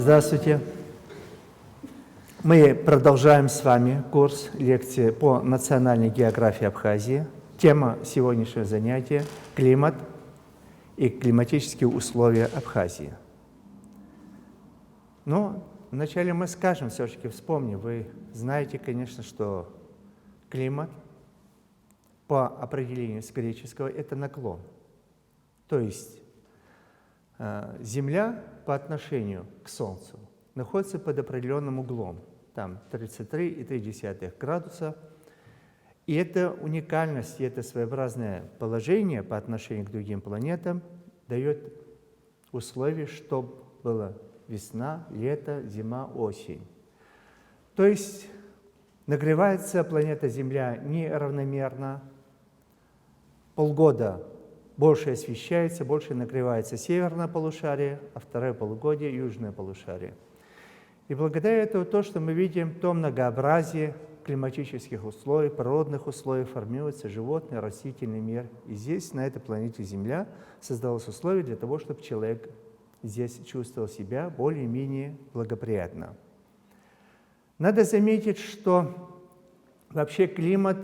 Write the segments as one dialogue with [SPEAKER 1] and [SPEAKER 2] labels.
[SPEAKER 1] Здравствуйте. Мы продолжаем с вами курс лекции по национальной географии Абхазии. Тема сегодняшнего занятия – климат и климатические условия Абхазии. Но вначале мы скажем, все-таки вспомним, вы знаете, конечно, что климат по определению с греческого – это наклон. То есть Земля по отношению к Солнцу находится под определенным углом, там 33,3 градуса. И это уникальность, и это своеобразное положение по отношению к другим планетам дает условия, чтобы была весна, лето, зима, осень. То есть нагревается планета Земля неравномерно, полгода больше освещается, больше нагревается северное полушарие, а второе полугодие – южное полушарие. И благодаря этому то, что мы видим, то многообразие климатических условий, природных условий, формируется животный, растительный мир. И здесь, на этой планете Земля, создалось условие для того, чтобы человек здесь чувствовал себя более-менее благоприятно. Надо заметить, что вообще климат,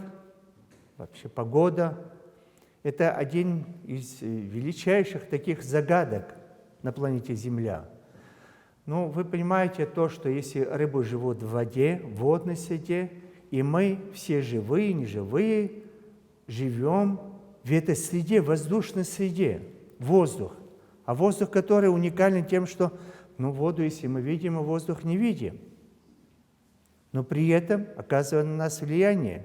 [SPEAKER 1] вообще погода – это один из величайших таких загадок на планете Земля. Ну, вы понимаете то, что если рыбы живут в воде, в водной среде, и мы все живые, неживые, живем в этой среде, в воздушной среде, воздух. А воздух, который уникален тем, что воду, если мы видим, а воздух не видим. Но при этом оказывает на нас влияние.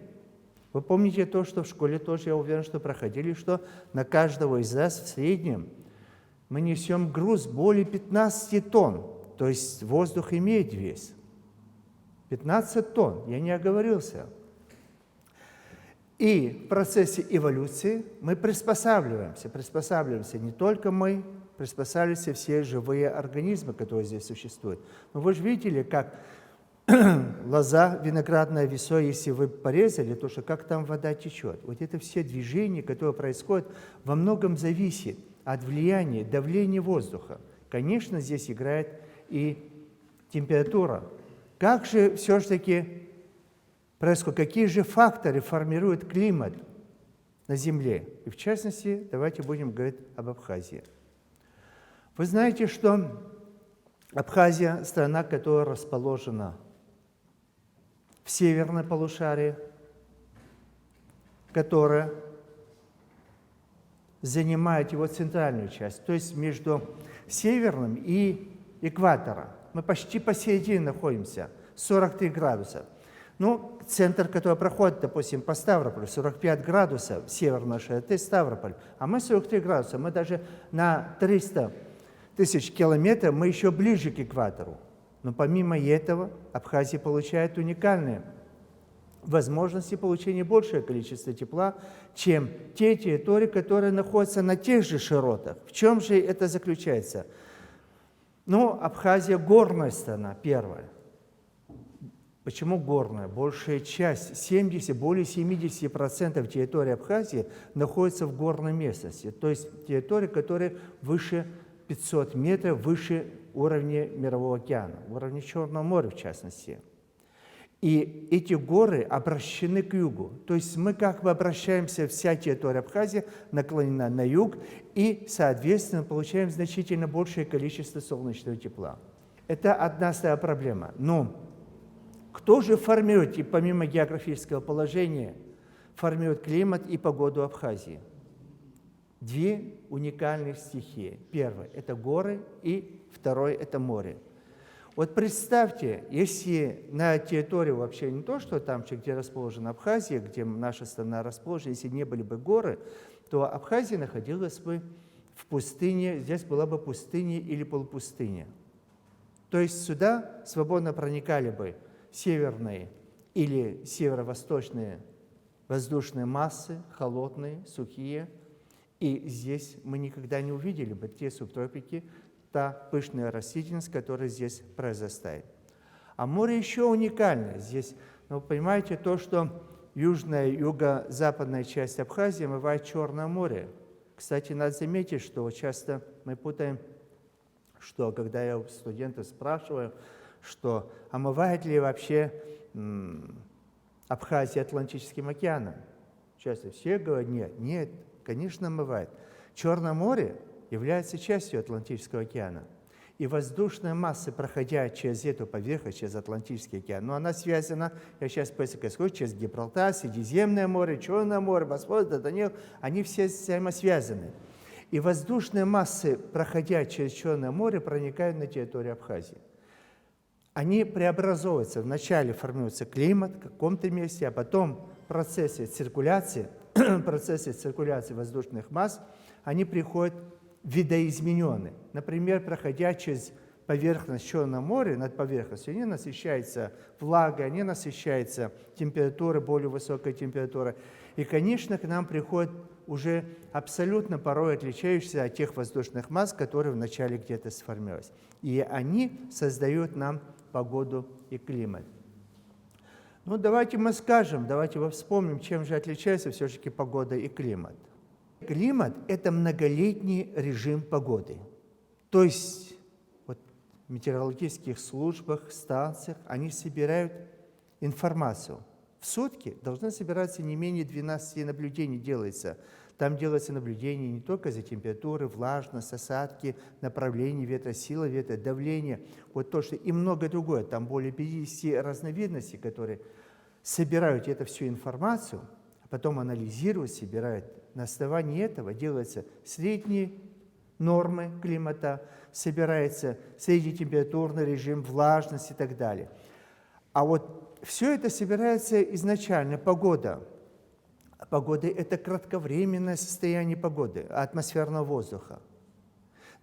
[SPEAKER 1] Вы помните то, что в школе тоже, я уверен, что проходили, что на каждого из нас в среднем мы несем груз более 15 тонн. То есть воздух имеет вес. 15 тонн, я не оговорился. И в процессе эволюции мы приспосабливаемся не только мы, приспосабливаются все живые организмы, которые здесь существуют. Но вы же видели, как лоза, виноградное весо, если вы порезали, то что как там вода течет. Вот это все движения, которые происходят, во многом зависит от влияния, давления воздуха. Конечно, здесь играет и температура. Как же все-таки происходит, какие же факторы формируют климат на Земле? И в частности, давайте будем говорить об Абхазии. Вы знаете, что Абхазия – страна, которая расположена в северной полушарии, которая занимает его центральную часть, то есть между северным и экватором. Мы почти посередине находимся, 43 градуса. Центр, который проходит, допустим, по Ставрополю, 45 градусов, северная широты Ставрополь, а мы 43 градуса, мы даже на 300 тысяч километров, мы еще ближе к экватору. Но помимо этого Абхазия получает уникальные возможности получения большего количества тепла, чем те территории, которые находятся на тех же широтах. В чем же это заключается? Абхазия горная страна, первая. Почему горная? Большая часть, более 70% территории Абхазии находится в горной местности, то есть территории, которые выше 500 метров, выше уровня Мирового океана, уровня Черного моря в частности. И эти горы обращены к югу. То есть мы как бы обращаемся, вся территория Абхазии наклонена на юг, и, соответственно, получаем значительно большее количество солнечного тепла. Это одна старая проблема. Но кто же формирует, и помимо географического положения, формирует климат и погоду Абхазии? Две уникальных стихии. Первое – это горы, и второе – это море. Вот представьте, если на территории вообще не то, что там, где расположена Абхазия, где наша страна расположена, если не были бы горы, то Абхазия находилась бы в пустыне, здесь была бы пустыня или полупустыня. То есть сюда свободно проникали бы северные или северо-восточные воздушные массы, холодные, сухие, и здесь мы никогда не увидели бы те субтропики, та пышная растительность, которая здесь произрастает. А море еще уникальное. Здесь, вы понимаете, то, что южная, юго-западная часть Абхазии омывает Черное море. Кстати, надо заметить, что часто мы путаем что когда я у студентов спрашиваю, что омывает ли вообще Абхазия Атлантическим океаном, часто все говорят, нет, конечно, омывает. Черное море является частью Атлантического океана. И воздушная масса, проходя через эту поверхность, через Атлантический океан, но она связана, я сейчас быстро скажу, через Гибралтар, Средиземное море, Черное море, Босфор, Дарданелл, они все взаимосвязаны. И воздушные массы, проходя через Черное море, проникают на территорию Абхазии. Они преобразовываются. Вначале формируется климат в каком-то месте, а потом процессы циркуляции воздушных масс, они приходят видоизменены. Например, проходя через поверхность Черного моря, над поверхностью, они насыщаются влагой, они насыщаются температурой, более высокой температурой. И, конечно, к нам приходят уже абсолютно порой отличающиеся от тех воздушных масс, которые вначале где-то сформировались. И они создают нам погоду и климат. Ну, давайте мы скажем, давайте мы вспомним, чем же отличается все-таки погода и климат. Климат – это многолетний режим погоды. То есть вот, в метеорологических службах, станциях они собирают информацию. В сутки должны собираться не менее 12 наблюдений делается. Там делается наблюдение не только за температурой, влажность, осадки, направление ветра, сила ветра, давление. Вот то, что и многое другое. Там более 50 разновидностей, которые собирают эту всю информацию, а потом анализируют, собирают. На основании этого делаются средние нормы климата, собирается среднетемпературный режим, влажность и так далее. А вот все это собирается изначально, погода. Погода – это кратковременное состояние погоды, атмосферного воздуха.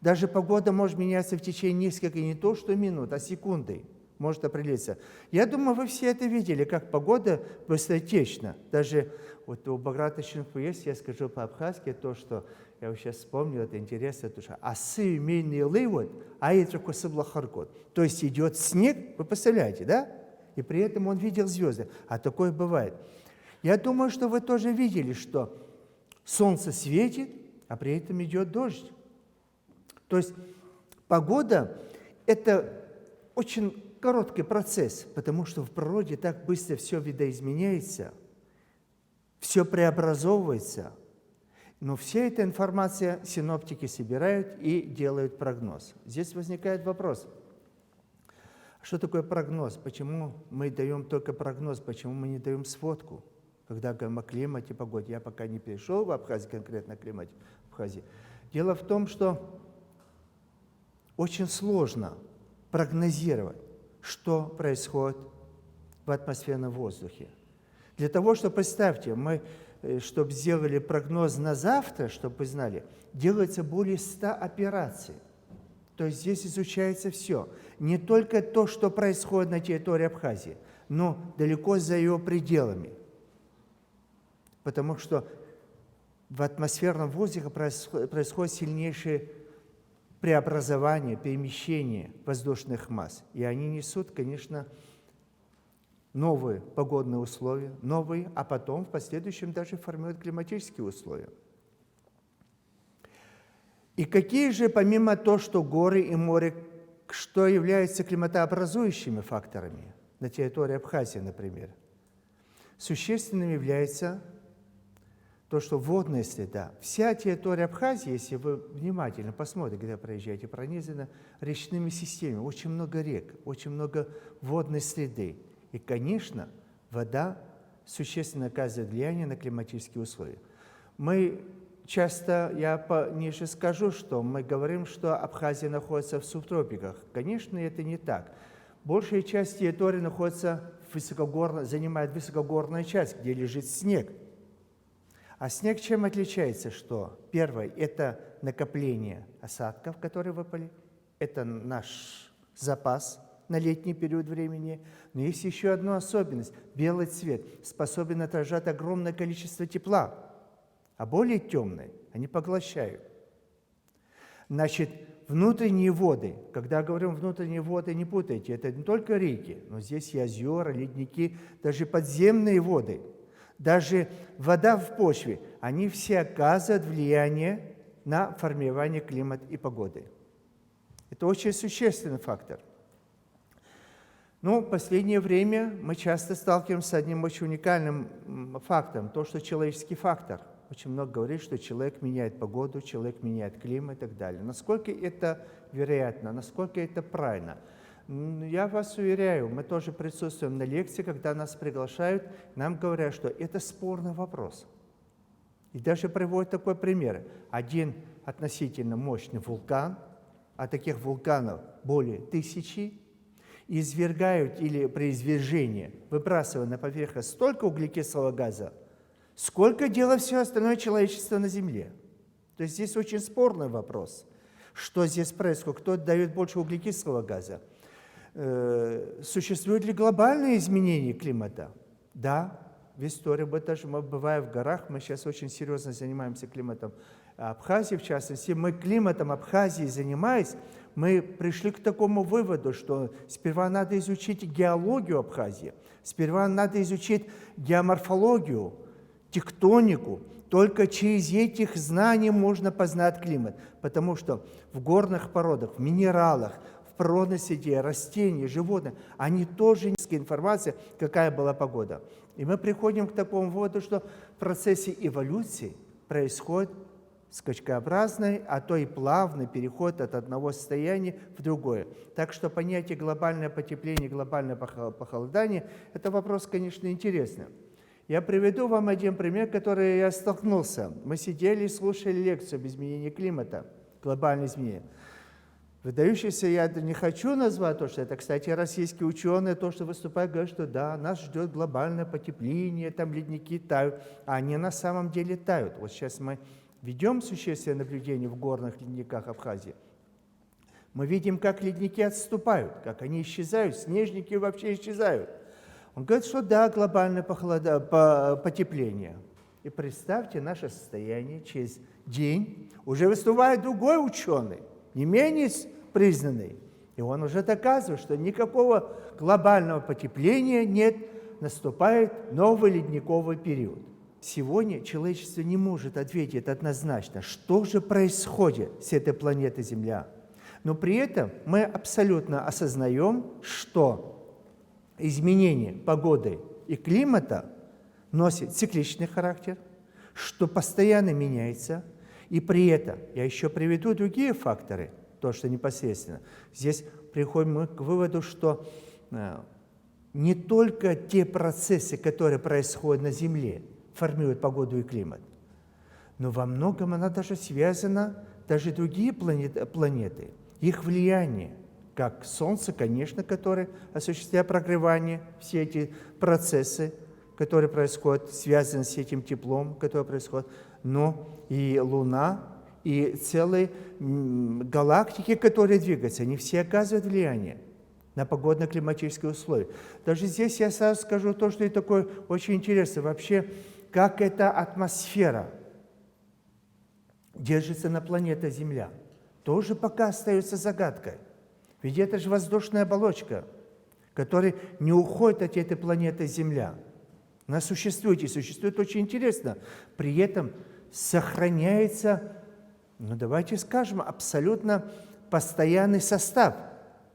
[SPEAKER 1] Даже погода может меняться в течение нескольких, не то что минут, а секунды может определиться. Я думаю, вы все это видели, как погода быстротечна. Даже вот у Баграта Шинфу есть, я скажу по-абхазски, то, что я сейчас вспомнил, это интересно, то, что асы умейный лывот, а это косыблахаркот. То есть идет снег, вы представляете, да? И при этом он видел звезды. А такое бывает. Я думаю, что вы тоже видели, что солнце светит, а при этом идет дождь. То есть погода – это очень короткий процесс, потому что в природе так быстро все видоизменяется, все преобразовывается. Но вся эта информация синоптики собирают и делают прогноз. Здесь возникает вопрос. Что такое прогноз? Почему мы даем только прогноз? Почему мы не даем сводку? Когда говорим о климате, погоде. Я пока не перешел в Абхазии, конкретно климате в Абхазии. Дело в том, что очень сложно прогнозировать, что происходит в атмосферном воздухе. Для того, чтобы, представьте, мы, чтобы сделали прогноз на завтра, чтобы вы знали, делается более 100 операций. То есть здесь изучается все. Не только то, что происходит на территории Абхазии, но далеко за ее пределами. Потому что в атмосферном воздухе происходит сильнейшее преобразование, перемещение воздушных масс. И они несут, конечно, новые погодные условия, новые, а потом в последующем даже формируют климатические условия. И какие же, помимо того, что горы и море, что являются климатообразующими факторами на территории Абхазии, например? Существенным является то, что водная среда. Вся территория Абхазии, если вы внимательно посмотрите, когда проезжаете, пронизана речными системами. Очень много рек, очень много водной среды. И, конечно, вода существенно оказывает влияние на климатические условия. Мы часто, я ниже скажу, что мы говорим, что Абхазия находится в субтропиках. Конечно, это не так. Большая часть территории находится занимает высокогорная часть, где лежит снег. А снег чем отличается? Что? Первое – это накопление осадков, которые выпали. Это наш запас на летний период времени. Но есть еще одна особенность. Белый цвет способен отражать огромное количество тепла, а более темные они поглощают. Значит, внутренние воды. Когда говорим внутренние воды, не путайте, это не только реки, но здесь и озера, ледники, даже подземные воды. Даже вода в почве, они все оказывают влияние на формирование климата и погоды. Это очень существенный фактор. Но в последнее время мы часто сталкиваемся с одним очень уникальным фактом, то, что человеческий фактор. Очень много говорит, что человек меняет погоду, человек меняет климат и так далее. Насколько это вероятно, насколько это правильно? Я вас уверяю, мы тоже присутствуем на лекции, когда нас приглашают, нам говорят, что это спорный вопрос. И даже приводят такой пример. Один относительно мощный вулкан, а таких вулканов более 1000, извергают или при извержении выбрасывают на поверхность столько углекислого газа, сколько делает все остальное человечество на Земле. То есть здесь очень спорный вопрос. Что здесь происходит? Кто дает больше углекислого газа? Существуют ли глобальные изменения климата? Да, в истории, даже мы бываем в горах, мы сейчас очень серьезно занимаемся климатом Абхазии, в частности. Мы климатом Абхазии занимаясь, мы пришли к такому выводу, что сперва надо изучить геологию Абхазии, сперва надо изучить геоморфологию, тектонику. Только через этих знаний можно познать климат, потому что в горных породах, в минералах, в природной среде, растения, животные, они тоже низкая информация, какая была погода. И мы приходим к такому выводу, что в процессе эволюции происходит скачкообразный, а то и плавный переход от одного состояния в другое. Так что понятие глобальное потепление, глобальное похолодание – это вопрос, конечно, интересный. Я приведу вам один пример, который я столкнулся. Мы сидели и слушали лекцию об изменении климата, глобальные изменения. Выдающийся я не хочу назвать то, что это, кстати, российские ученые, то, что выступают, говорят, что да, нас ждет глобальное потепление, там ледники тают, а они на самом деле тают. Вот сейчас мы ведем существенное наблюдение в горных ледниках Абхазии. Мы видим, как ледники отступают, как они исчезают, снежники вообще исчезают. Он говорит, что да, глобальное потепление. И представьте наше состояние через день. Уже выступает другой ученый, не менее признанный. И он уже доказывает, что никакого глобального потепления нет, наступает новый ледниковый период. Сегодня человечество не может ответить однозначно, что же происходит с этой планетой Земля. Но при этом мы абсолютно осознаем, что изменение погоды и климата носит цикличный характер, что постоянно меняется, и при этом, я еще приведу другие факторы, то, что непосредственно. Здесь приходим мы к выводу, что не только те процессы, которые происходят на Земле, формируют погоду и климат, но во многом она даже связана, даже другие планеты, их влияние, как Солнце, конечно, которое осуществляет прогревание, все эти процессы, которые происходят, связаны с этим теплом, которое происходит, но и Луна, и целые галактики, которые двигаются, они все оказывают влияние на погодно-климатические условия. Даже здесь я сразу скажу то, что и такое очень интересно. Вообще, как эта атмосфера держится на планете Земля, тоже пока остается загадкой. Ведь это же воздушная оболочка, которая не уходит от этой планеты Земля. Она существует, и существует очень интересно. При этом сохраняется, ну давайте скажем, абсолютно постоянный состав.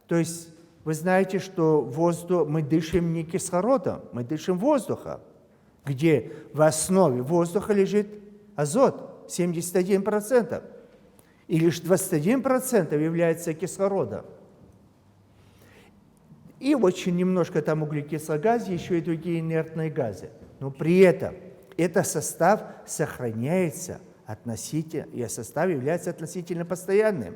[SPEAKER 1] То есть вы знаете, что воздух, мы дышим не кислородом, мы дышим воздухом, где в основе воздуха лежит азот 71%, и лишь 21% является кислородом. И очень немножко там углекислого газа, еще и другие инертные газы. Но при этом этот состав сохраняется относительно, и состав является относительно постоянным.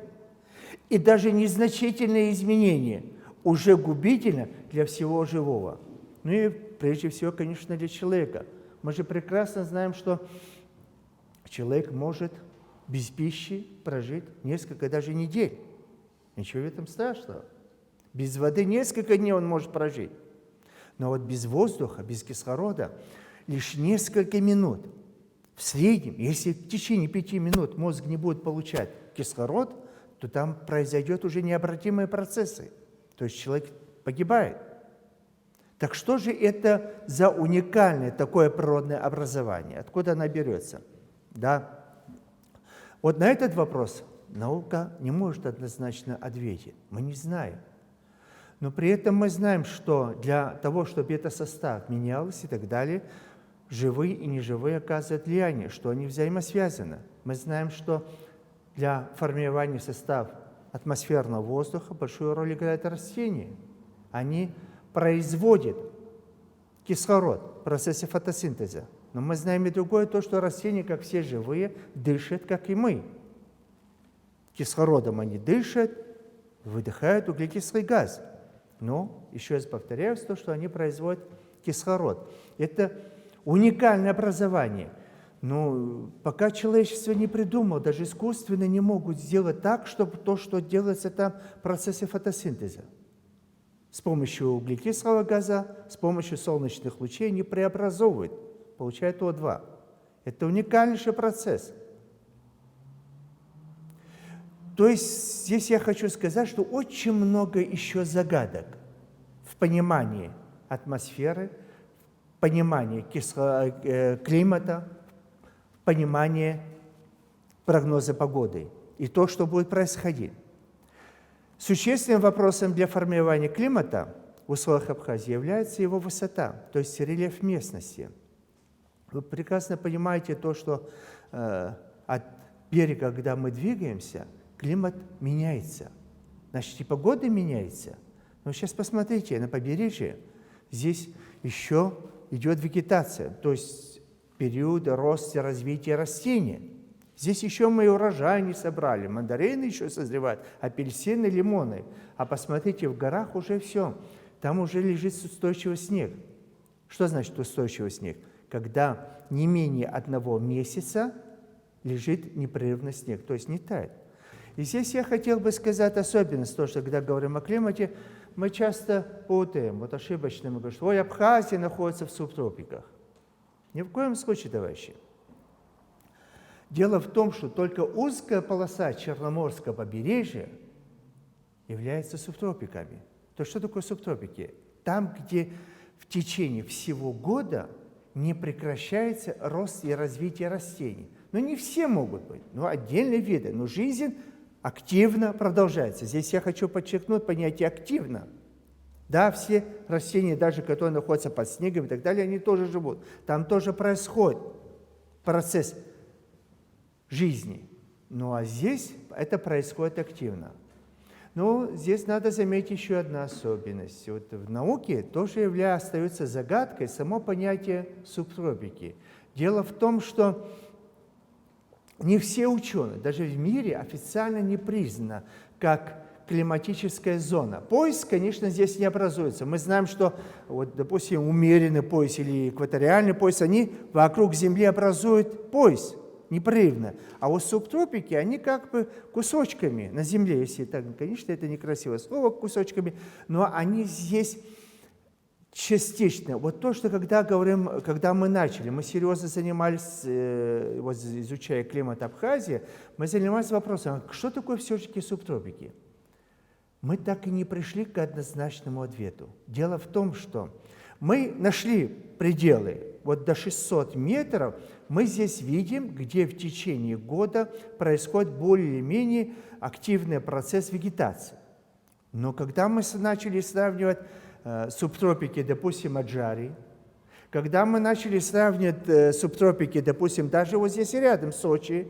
[SPEAKER 1] И даже незначительные изменения уже губительны для всего живого. Ну и прежде всего, конечно, для человека. Мы же прекрасно знаем, что человек может без пищи прожить несколько даже недель. Ничего в этом страшного. Без воды несколько дней он может прожить. Но вот без воздуха, без кислорода лишь несколько минут. В среднем, если в течение 5 минут мозг не будет получать кислород, то там произойдет уже необратимые процессы. То есть человек погибает. Так что же это за уникальное такое природное образование? Откуда оно берется? Да. Вот на этот вопрос Наука не может однозначно ответить. Мы не знаем. Но при этом мы знаем, что для того, чтобы этот состав менялся и так далее, живые и неживые оказывают влияние, что они взаимосвязаны. Мы знаем, что для формирования состава атмосферного воздуха большую роль играют растения. Они производят кислород в процессе фотосинтеза. Но мы знаем и другое, то, что растения, как все живые, дышат, как и мы. Кислородом они дышат, выдыхают углекислый газ. Но, еще раз повторяюсь, то, что они производят кислород. Это уникальное образование. Но пока человечество не придумало, даже искусственно не могут сделать так, чтобы то, что делается там в процессе фотосинтеза. С помощью углекислого газа, с помощью солнечных лучей они преобразовывают, получают О2. Это уникальнейший процесс. То есть здесь я хочу сказать, что очень много еще загадок в понимании атмосферы, в понимании климата, в понимании прогноза погоды и то, что будет происходить. Существенным вопросом для формирования климата в условиях Абхазии является его высота, то есть рельеф местности. Вы прекрасно понимаете то, что от берега, когда мы двигаемся, климат меняется. Значит, и погода меняется. Но сейчас посмотрите, на побережье здесь еще идет вегетация, то есть период роста, развития растений. Здесь еще мы урожай не собрали, мандарины еще созревают, апельсины, лимоны. А посмотрите, в горах уже все, там уже лежит устойчивый снег. Что значит устойчивый снег? Когда не менее 1 месяца лежит непрерывно снег, то есть не тает. И здесь я хотел бы сказать особенность, то, что когда говорим о климате, мы часто путаем, вот ошибочно мы говорим, что ой, Абхазия находится в субтропиках. Ни в коем случае, товарищи. Дело в том, что только узкая полоса Черноморского побережья является субтропиками. То что такое субтропики? Там, где в течение всего года не прекращается рост и развитие растений. Но не все могут быть, но отдельные виды. Но жизнь активно продолжается. Здесь я хочу подчеркнуть понятие «активно». Да, все растения, даже которые находятся под снегом и так далее, они тоже живут. Там тоже происходит процесс жизни. Ну а здесь это происходит активно. Но здесь надо заметить еще одну особенность. Вот в науке тоже остается загадкой само понятие субтропики. Дело в том, что не все ученые, даже в мире официально не признано как климатическая зона. Пояс, конечно, здесь не образуется. Мы знаем, что, вот, допустим, умеренный пояс или экваториальный пояс, они вокруг Земли образуют пояс непрерывно. А вот субтропики, они как бы кусочками на Земле, если так, конечно, это некрасивое слово, кусочками, но они здесь частично. Вот то, что когда мы начали, мы серьезно занимались, вот, изучая климат Абхазии, мы занимались вопросом, что такое все-таки субтропики? Мы так и не пришли к однозначному ответу. Дело в том, что мы нашли пределы, вот до 600 метров мы здесь видим, где в течение года происходит более-менее активный процесс вегетации. Но когда мы начали сравнивать субтропики, допустим, Аджарии, когда мы начали сравнивать субтропики, допустим, даже вот здесь рядом, Сочи,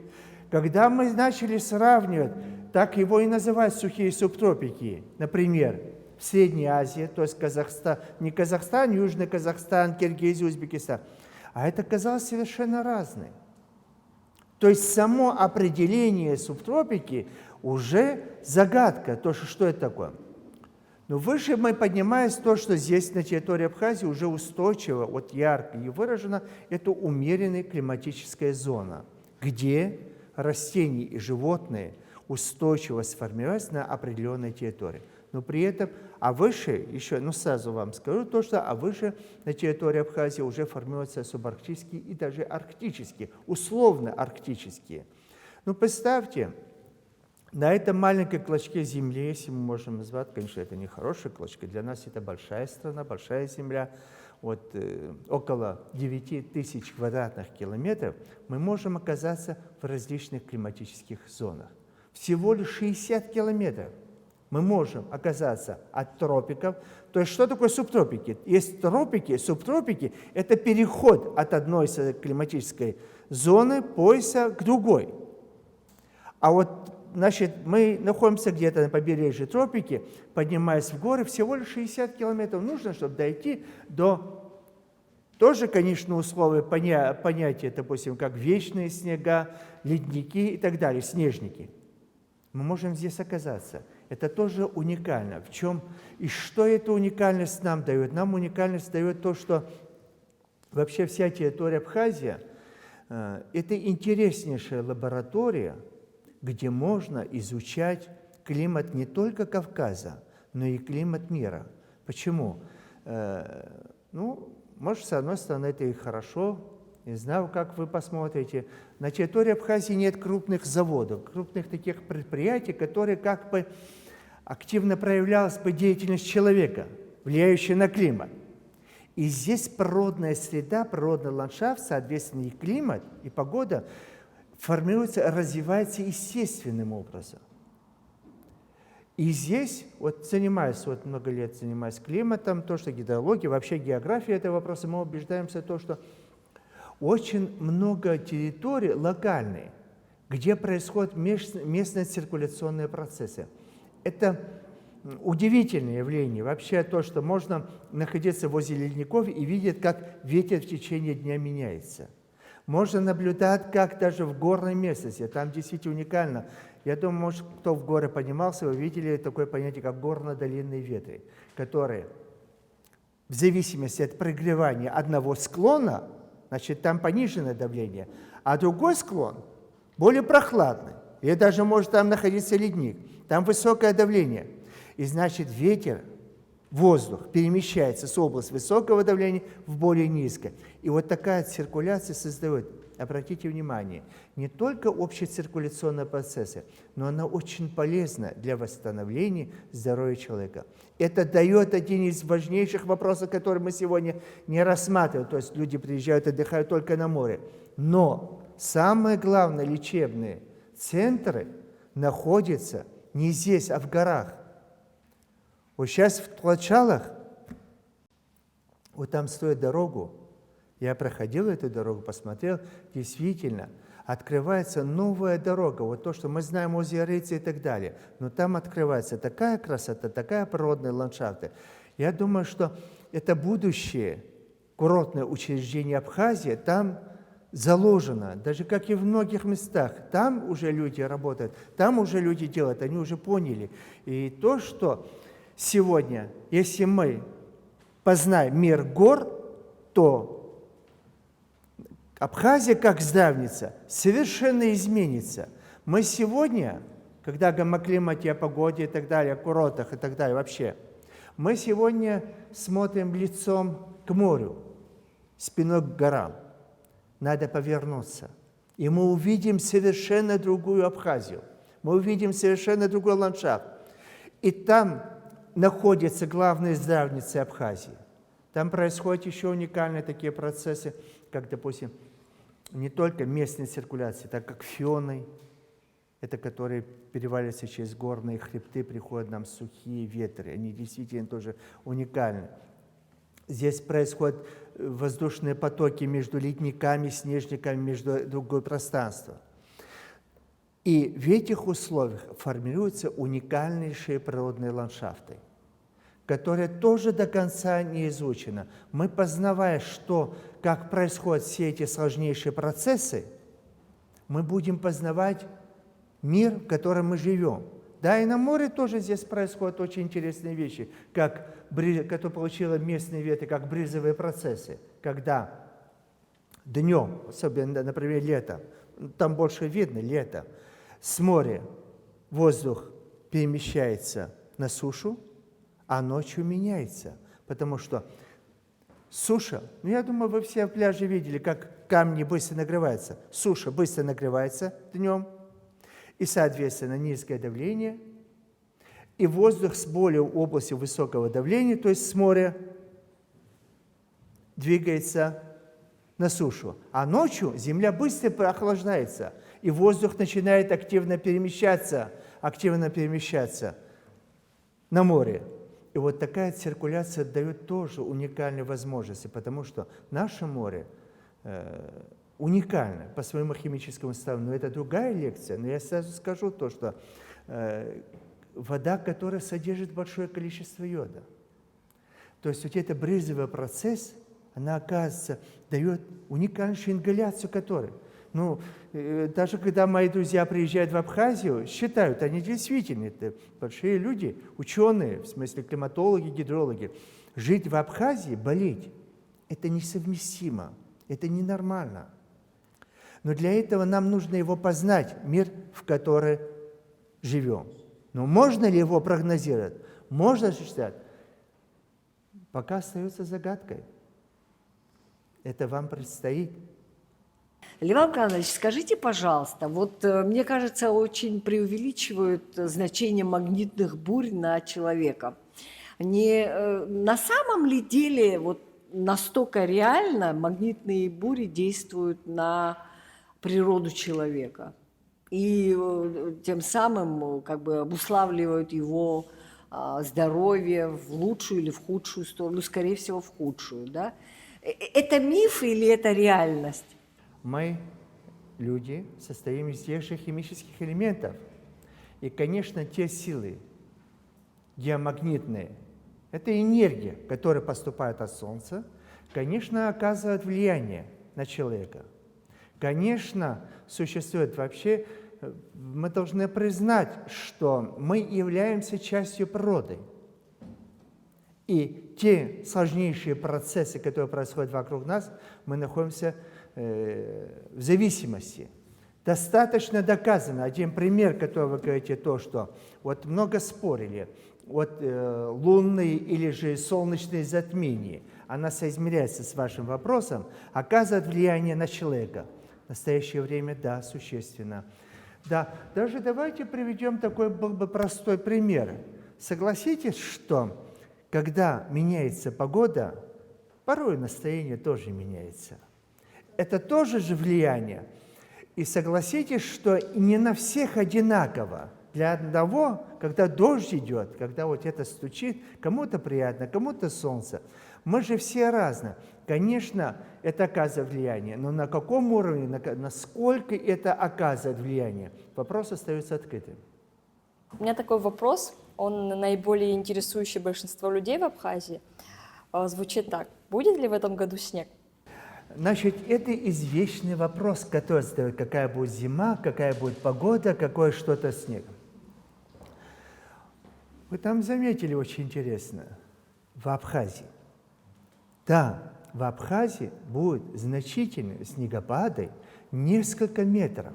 [SPEAKER 1] когда мы начали сравнивать, так его и называют сухие субтропики, например, в Средней Азии, то есть Казахстан, не Казахстан, Южный Казахстан, Киргизия, Узбекистан, а это казалось совершенно разное. То есть само определение субтропики уже загадка, то, что это такое. Но выше мы поднимаемся то, что здесь на территории Абхазии уже устойчиво, вот ярко и выражено, это умеренная климатическая зона, где растения и животные устойчиво сформировались на определенной территории. Но при этом, а выше, еще, сразу вам скажу то, что выше на территории Абхазии уже формируются субарктические и даже арктические, условно арктические. Представьте, на этом маленьком клочке земли, если мы можем назвать, конечно, это не хороший клочок, для нас это большая страна, большая земля, вот, около 9000 квадратных километров, мы можем оказаться в различных климатических зонах. всего лишь 60 километров мы можем оказаться от тропиков. То есть что такое субтропики? Есть тропики, субтропики – это переход от одной климатической зоны, пояса к другой. А вот, значит, мы находимся где-то на побережье тропики, поднимаясь в горы, всего лишь 60 километров нужно, чтобы дойти до тоже, конечно, условия понятия, допустим, как вечные снега, ледники и так далее, снежники. Мы можем здесь оказаться. Это тоже уникально. В чем и что эта уникальность нам дает? Нам уникальность дает то, что вообще вся территория Абхазии – это интереснейшая лаборатория, где можно изучать климат не только Кавказа, но и климат мира. Почему? Ну, может, с одной стороны, это и хорошо. Не знаю, как вы посмотрите. На территории Абхазии нет крупных заводов, крупных таких предприятий, которые как бы активно проявлялась бы деятельность человека, влияющая на климат. И здесь природная среда, природный ландшафт, соответственно, и климат, и погода формируется, развивается естественным образом. И здесь, вот занимаюсь, вот много лет занимаюсь климатом, то, что гидрология, вообще география этого вопроса, мы убеждаемся в том, что очень много территорий локальные, где происходят местные циркуляционные процессы. Это удивительное явление. Вообще то, что можно находиться возле ледников и видеть, как ветер в течение дня меняется. Можно наблюдать, как даже в горной местности, там действительно уникально. Я думаю, может, кто в горы поднимался, вы видели такое понятие, как горно-долинные ветры, которые в зависимости от прогревания одного склона, значит, там пониженное давление, а другой склон более прохладный. И даже может там находиться ледник, там высокое давление. И значит, ветер, воздух перемещается с области высокого давления в более низкое. И вот такая циркуляция создает, обратите внимание, не только общециркуляционные процессы, но она очень полезна для восстановления здоровья человека. Это дает один из важнейших вопросов, который мы сегодня не рассматриваем. То есть люди приезжают, отдыхают только на море. Но самые главные лечебные центры находятся не здесь, а в горах. Вот сейчас в Тлачалах, вот там строят дорогу. Я проходил эту дорогу, посмотрел, действительно, открывается новая дорога. Вот то, что мы знаем о Озерице и так далее. Но там открывается такая красота, такая природная ландшафты. Я думаю, что это будущее курортное учреждение Абхазии, там заложено, даже как и в многих местах. Там уже люди работают, там уже люди делают, они уже поняли. И то, что сегодня, если мы познаем мир гор, то Абхазия, как здравница, совершенно изменится. Мы сегодня, когда говорим о климате, о погоде и так далее, о курортах и так далее, вообще, мы сегодня смотрим лицом к морю, спиной к горам. Надо повернуться. И мы увидим совершенно другую Абхазию. Мы увидим совершенно другой ландшафт. И там находятся главные здравницы Абхазии. Там происходят еще уникальные такие процессы, как, допустим, не только местная циркуляция, так как фионы, это которые переваливаются через горные хребты, приходят нам сухие ветры. Они действительно тоже уникальны. Здесь происходят воздушные потоки между ледниками, снежниками, между другое пространство. И в этих условиях формируются уникальнейшие природные ландшафты, которые тоже до конца не изучены. Мы, познавая, как происходят все эти сложнейшие процессы, мы будем познавать мир, в котором мы живем. Да, и на море тоже здесь происходят очень интересные вещи, которые получила местные ветры, как бризовые процессы, когда днем, особенно, например, летом, там больше видно лето, с моря воздух перемещается на сушу, а ночью меняется, потому что суша, я думаю, вы все пляжи видели, как камни быстро нагреваются. Суша быстро нагревается днем, и, соответственно, низкое давление, и воздух с более области высокого давления, то есть с моря, двигается на сушу. А ночью земля быстро охлаждается. и воздух начинает активно перемещаться на море. И вот такая циркуляция дает тоже уникальные возможности, потому что наше море уникально по своему химическому составу. Но это другая лекция. Но я сразу скажу то, что вода, которая содержит большое количество йода. То есть вот этот брызговый процесс, она, оказывается, дает уникальнейшую ингаляцию которой. Ну, даже когда мои друзья приезжают в Абхазию, считают, они действительно, это большие люди, ученые, в смысле климатологи, гидрологи. Жить в Абхазии, болеть, это несовместимо, это ненормально. Но для этого нам нужно его познать, мир, в который живем. Но можно ли его прогнозировать? Можно считать? Пока остается загадкой. Это вам предстоит.
[SPEAKER 2] Леван Николаевич, скажите, пожалуйста, вот мне кажется, очень преувеличивают значение магнитных бурь на человека. На самом ли деле вот настолько реально магнитные бури действуют на природу человека и тем самым как бы обуславливают его здоровье в лучшую или в худшую сторону, скорее всего, в худшую, да? Это миф или это реальность?
[SPEAKER 1] Мы, люди, состоим из тех же химических элементов. И, конечно, те силы геомагнитные, это энергия, которая поступает от Солнца, конечно, оказывает влияние на человека. Конечно, существует вообще, мы должны признать, что мы являемся частью природы. И те сложнейшие процессы, которые происходят вокруг нас, мы находимся в зависимости. Достаточно доказано. Один пример, который вы говорите, то, что вот много спорили, вот лунные или же солнечные затмения, она соизмеряется с вашим вопросом, оказывает влияние на человека. В настоящее время, да, существенно. Да, даже давайте приведем такой был бы простой пример. Согласитесь, что когда меняется погода, порой настроение тоже меняется. Это тоже же влияние. И согласитесь, что не на всех одинаково. Для одного, когда дождь идет, когда вот это стучит, кому-то приятно, кому-то солнце. Мы же все разные. Конечно, это оказывает влияние, но на каком уровне, насколько это оказывает влияние, вопрос остается открытым.
[SPEAKER 3] У меня такой вопрос, он наиболее интересующий большинство людей в Абхазии. Звучит так. Будет ли в этом году снег?
[SPEAKER 1] Значит, это извечный вопрос, который задают, какая будет зима, какая будет погода, какое что-то снег. Вы там заметили очень интересно, в Абхазии. Да, в Абхазии будут значительные снегопады, несколько метров.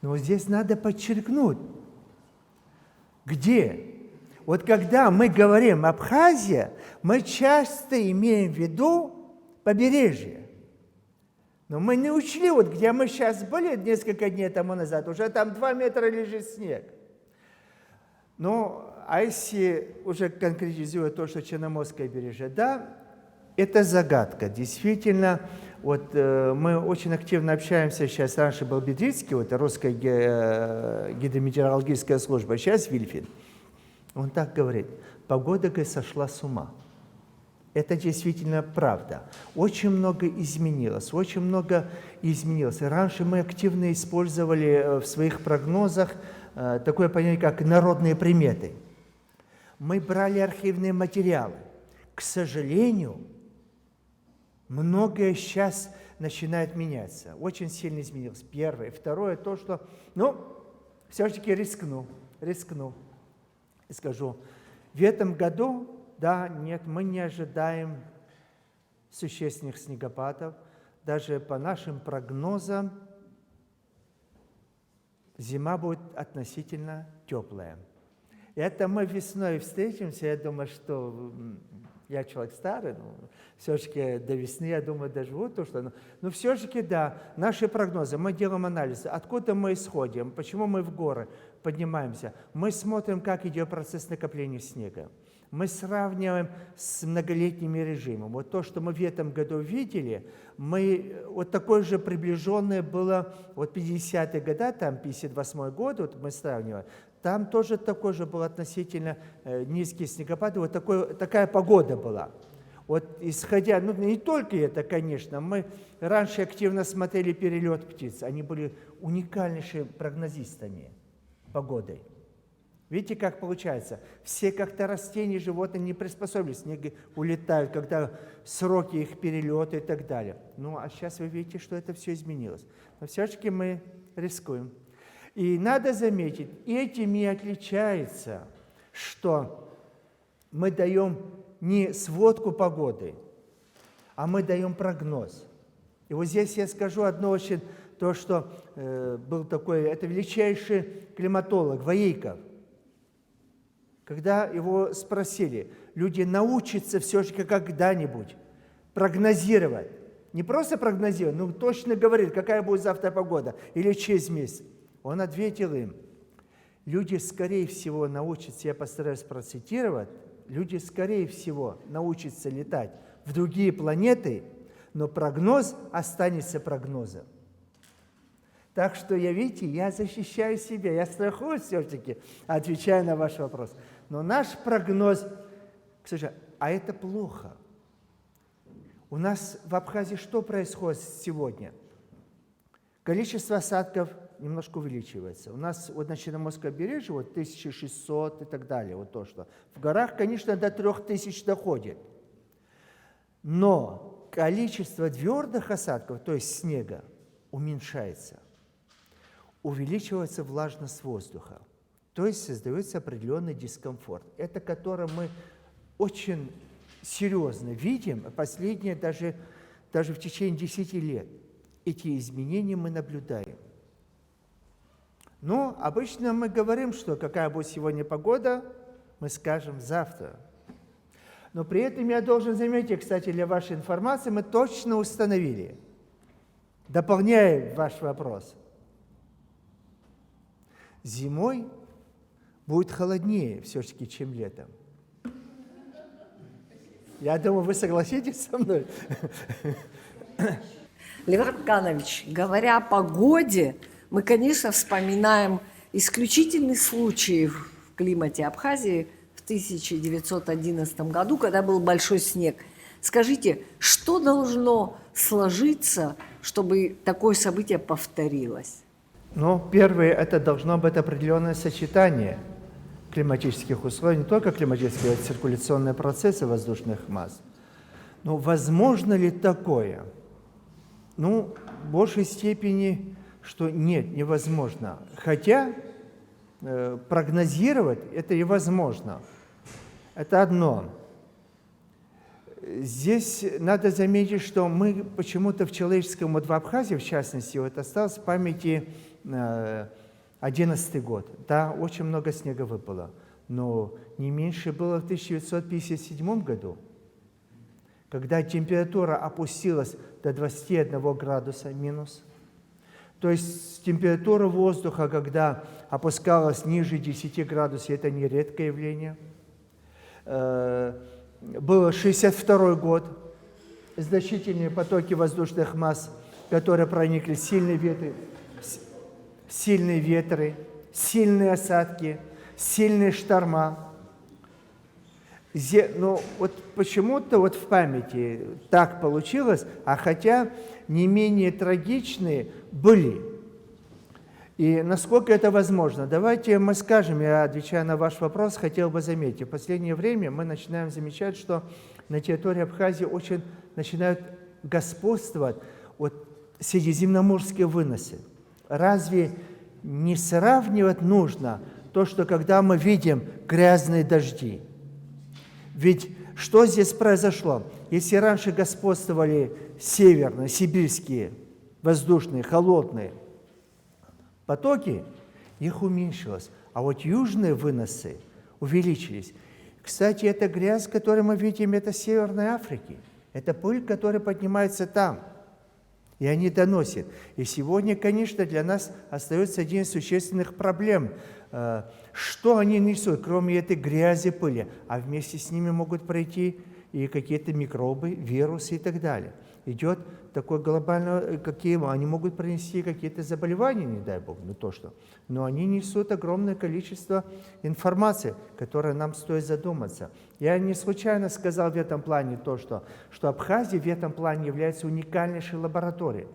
[SPEAKER 1] Но вот здесь надо подчеркнуть, где? Вот когда мы говорим Абхазия, мы часто имеем в виду побережье. Но мы не учли, вот где мы сейчас были несколько дней тому назад, уже там 2 метра лежит снег. Ну, а если уже конкретизируя то, что Черноморское побережье, да, это загадка. Действительно, вот мы очень активно общаемся сейчас, раньше был Бедрицкий, вот русская гидрометеорологическая служба, сейчас Вильфин. Он так говорит, погода, говорит, сошла с ума. Это действительно правда. Очень много изменилось, очень много изменилось. Раньше мы активно использовали в своих прогнозах такое понятие, как народные приметы. Мы брали архивные материалы. К сожалению, многое сейчас начинает меняться. Очень сильно изменилось. Первое. Второе, то, что, все-таки рискну. Скажу, в этом году, да, нет, мы не ожидаем существенных снегопадов. Даже по нашим прогнозам зима будет относительно теплая. Это мы весной встретимся, я думаю, что я человек старый, все-таки до весны, я думаю, доживу то, что... Но все-таки, да, наши прогнозы, мы делаем анализы, откуда мы исходим, почему мы в горы, поднимаемся. Мы смотрим, как идет процесс накопления снега. Мы сравниваем с многолетними режимом. Вот то, что мы в этом году видели, вот такое же приближенное было вот 50-е годы, там 58-й год, вот мы сравниваем, там тоже такой же был относительно низкий снегопад, вот такая погода была. Вот исходя, ну не только это, конечно, мы раньше активно смотрели перелет птиц, они были уникальнейшими прогнозистами погодой. Видите, как получается? Все как-то растения, животные не приспособились, снеги улетают, когда сроки их перелета и так далее. Ну, а сейчас вы видите, что это все изменилось. Но все-таки мы рискуем. И надо заметить, этим и отличается, что мы даем не сводку погоды, а мы даем прогноз. И вот здесь я скажу одно очень, то, что был такой, это величайший климатолог Воейков. Когда его спросили, люди научатся все-таки когда-нибудь прогнозировать. Не просто прогнозировать, но точно говорить, какая будет завтра погода или через месяц. Он ответил им, люди, скорее всего, научатся, я постараюсь процитировать, люди, скорее всего, научатся летать в другие планеты, но прогноз останется прогнозом. Так что, видите, я защищаю себя, я страхую все-таки, отвечая на ваш вопрос. Но наш прогноз, к сожалению, а это плохо. У нас в Абхазии что происходит сегодня? Количество осадков немножко увеличивается. У нас вот на Черноморском побережье вот 1600 и так далее, вот то, что. В горах, конечно, до 3000 доходит. Но количество твердых осадков, то есть снега, уменьшается. Увеличивается влажность воздуха. То есть создается определенный дискомфорт. Это который мы очень серьезно видим, последние даже в течение 10 лет. Эти изменения мы наблюдаем. Но обычно мы говорим, что какая будет сегодня погода, мы скажем завтра. Но при этом я должен заметить, кстати, для вашей информации, мы точно установили, дополняя ваш вопрос, зимой будет холоднее все-таки, чем летом. Я думаю, вы согласитесь со мной?
[SPEAKER 2] Лев Арканович, говоря о погоде, мы, конечно, вспоминаем исключительный случай в климате Абхазии в 1911 году, когда был большой снег. Скажите, что должно сложиться, чтобы такое событие повторилось?
[SPEAKER 1] Ну, первое, это должно быть определенное сочетание климатических условий, не только климатические, а циркуляционные процессы воздушных масс. Но возможно ли такое? Ну, в большей степени, что нет, невозможно. Хотя прогнозировать это и возможно. Это одно. Здесь надо заметить, что мы почему-то в человеческом, вот в Абхазии, в частности, вот осталось в памяти 11 год. Да, очень много снега выпало, но не меньше было в 1957 году, когда температура опустилась до 21 градуса минус. То есть температура воздуха, когда опускалась ниже 10 градусов, это не редкое явление. Был 1962 год, значительные потоки воздушных масс, которые проникли, сильные ветры, сильные осадки, сильные шторма. Ну, вот почему-то вот в памяти так получилось, а хотя не менее трагичные были. И насколько это возможно? Давайте мы скажем, я отвечая на ваш вопрос, хотел бы заметить, в последнее время мы начинаем замечать, что на территории Абхазии очень начинают господствовать вот средиземноморские выносы. Разве не сравнивать нужно то, что когда мы видим грязные дожди? Ведь что здесь произошло? Если раньше господствовали северные, сибирские, воздушные, холодные потоки, их уменьшилось. А вот южные выносы увеличились. Кстати, эта грязь, которую мы видим, это с Северной Африки. Это пыль, которая поднимается там. И они доносят. И сегодня, конечно, для нас остается один из существенных проблем. Что они несут, кроме этой грязи, пыли? А вместе с ними могут пройти и какие-то микробы, вирусы и так далее. Идет такое глобальное, какие они могут принести какие-то заболевания, не дай Бог, не то что. Но они несут огромное количество информации, которой нам стоит задуматься. Я не случайно сказал в этом плане то, что Абхазия в этом плане является уникальнейшей лабораторией,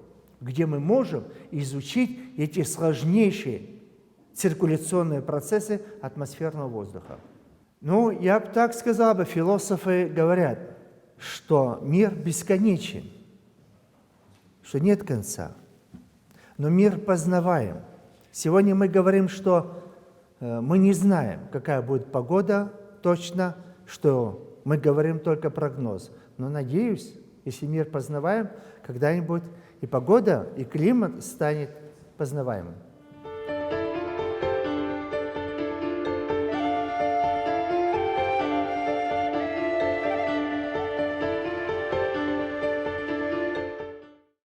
[SPEAKER 1] где мы можем изучить эти сложнейшие циркуляционные процессы атмосферного воздуха. Ну, я бы так сказал, философы говорят, что мир бесконечен, что нет конца, но мир познаваем. Сегодня мы говорим, что мы не знаем, какая будет погода точно, что мы говорим только прогноз. Но надеюсь, если мир познаваем, когда-нибудь и погода, и климат станет познаваемым.